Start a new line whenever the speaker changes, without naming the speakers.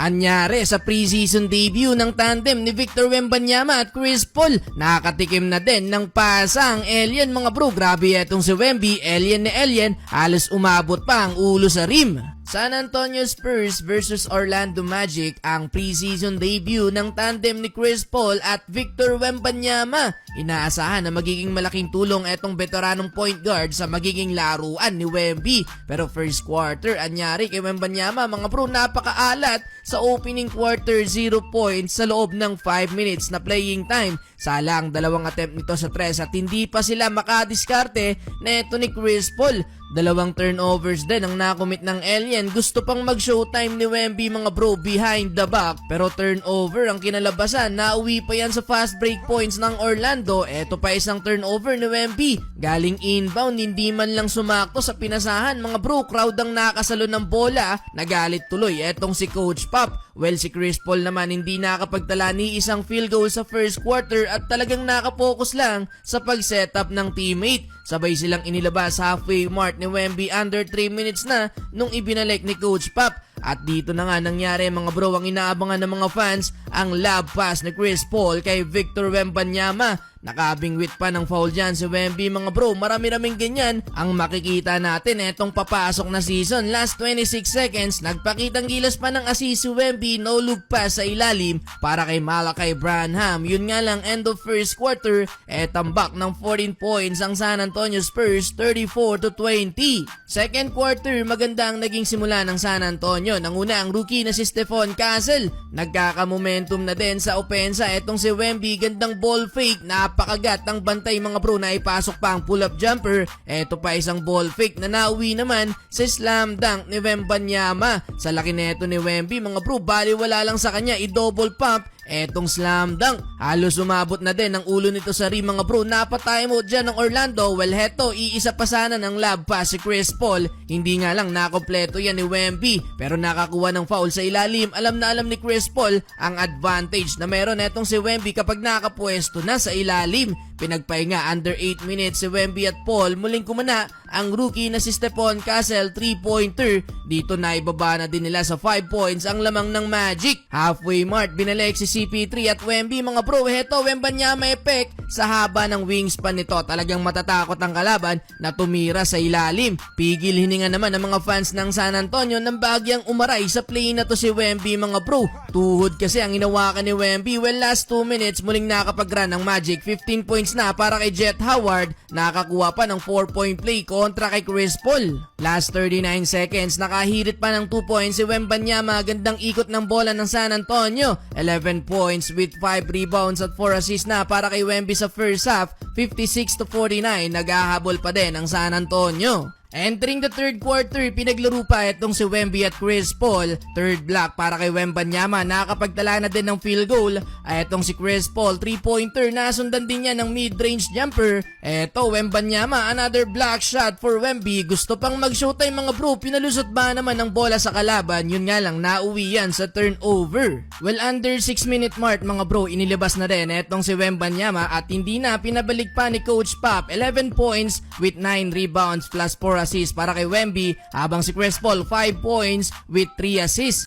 Anyari sa preseason debut ng tandem ni Victor Wembanyama at Chris Paul, nakatikim na din ng pasa ang alien mga bro. Grabe etong si Wemby, alien na alien, halos umabot pa ang ulo sa rim. San Antonio Spurs versus Orlando Magic ang preseason debut ng tandem ni Chris Paul at Victor Wembanyama. Inaasahan na magiging malaking tulong etong veteranong point guard sa magiging laruan ni Wemby. Pero first quarter, anyari kay Wembanyama mga bro, napakaalat sa opening quarter, 0 points sa loob ng 5 minutes na playing time. Sala ang dalawang attempt nito sa 3 at hindi pa sila makadiskarte na ito ni Chris Paul. Dalawang turnovers din ang nakomit ng alien. Gusto pang mag-showtime ni Wemby mga bro behind the back, pero turnover ang kinalabasan. Nauwi pa yan sa fast break points ng Orlando. Eto pa isang turnover ni Wemby. Galing inbound, hindi man lang sumakto sa pinasahan mga bro. Crowd ang nakasalo ng bola. Nagalit tuloy etong si Coach Pop. Well, si Chris Paul naman hindi nakapagtala ni isang field goal sa first quarter at talagang nakapokus lang sa pag-setup ng teammate. Sabay silang inilabas halfway mark ni Wemby under 3 minutes na nung ibinalik ni Coach Pop. At dito na nga nangyari mga bro, ang inaabangan ng mga fans, ang lob pass ni Chris Paul kay Victor Wembanyama. Nakabingwit pa ng foul dyan si Wemby mga bro. Marami-raming ganyan ang makikita natin etong papasok na season. Last 26 seconds, nagpakitang gilas pa ng assist si Wemby, no look pass sa ilalim para kay Malachi Branham. Yun nga lang, end of first quarter, tambak ng 14 points ang San Antonio Spurs, 34-20. Second quarter, maganda ang naging simula ng San Antonio. Nanguna ang rookie na si Stephon Castle. Nagkaka-momentum na din sa opensa etong si Wemby, gandang ball fake, napakagat ang bantay mga bro, na ipasok pa ang pull-up jumper. Eto pa isang ball fake na nauwi naman sa slam dunk ni Wembanyama. Sa laki neto ni Wemby mga bro, baliwala lang sa kanya i-double pump etong slam dunk. Halos umabot na din ang ulo nito sa rim mga bro. Napatay mo dyan ng Orlando. Well, heto, iisa pa sana ng lob pass si Chris Paul. Hindi nga lang nakompleto yan ni Wemby, pero nakakuha ng foul sa ilalim. Alam na alam ni Chris Paul ang advantage na meron etong si Wemby kapag nakapwesto na sa ilalim. Pinagpahinga under 8 minutes si Wemby at Paul. Muling kumana ang rookie na si Stephon Castle, 3-pointer. Dito na ibaba na din nila sa 5 points ang lamang ng Magic. Halfway mark, binalik si CP3 at Wemby mga bro. Heto, Wembanyama effect sa haba ng wingspan nito. Talagang matatakot ang kalaban na tumira sa ilalim. Pigil hininga naman ng mga fans ng San Antonio nang bagyang umaray sa play na to si Wemby mga bro. Tuhod kasi ang inawakan ni Wemby. Well, last 2 minutes muling nakapag-run ng Magic. 15 points na para kay Jet Howard. Nakakuha pa ng 4-point play kontra kay Chris Paul. Last 39 seconds, nakahirit pa ng 2 points si Wembanyama. Gandang ikot ng bola ng San Antonio. 11 points with 5 rebounds at 4 assists na para kay Wemby sa first half. 56-49, naghahabol pa din ang San Antonio. Entering the third quarter, pinaglaro pa itong si Wemby at Chris Paul. Third block para kay Wembanyama, nakapagtala na din ng field goal. Itong si Chris Paul, 3-pointer, nasundan din niya ng mid-range jumper. Eto, Wembanyama, another block shot for Wemby. Gusto pang mag-showtime mga bro, pinalusot ba naman ng bola sa kalaban? Yun nga lang, nauwi yan sa turnover. Well, under 6 minute mark mga bro, inilabas na din etong si Wembanyama at hindi na pinabalik pa ni Coach Pop. 11 points with 9 rebounds plus 4 assists para kay Wemby, habang si Chris Paul 5 points with 3 assists.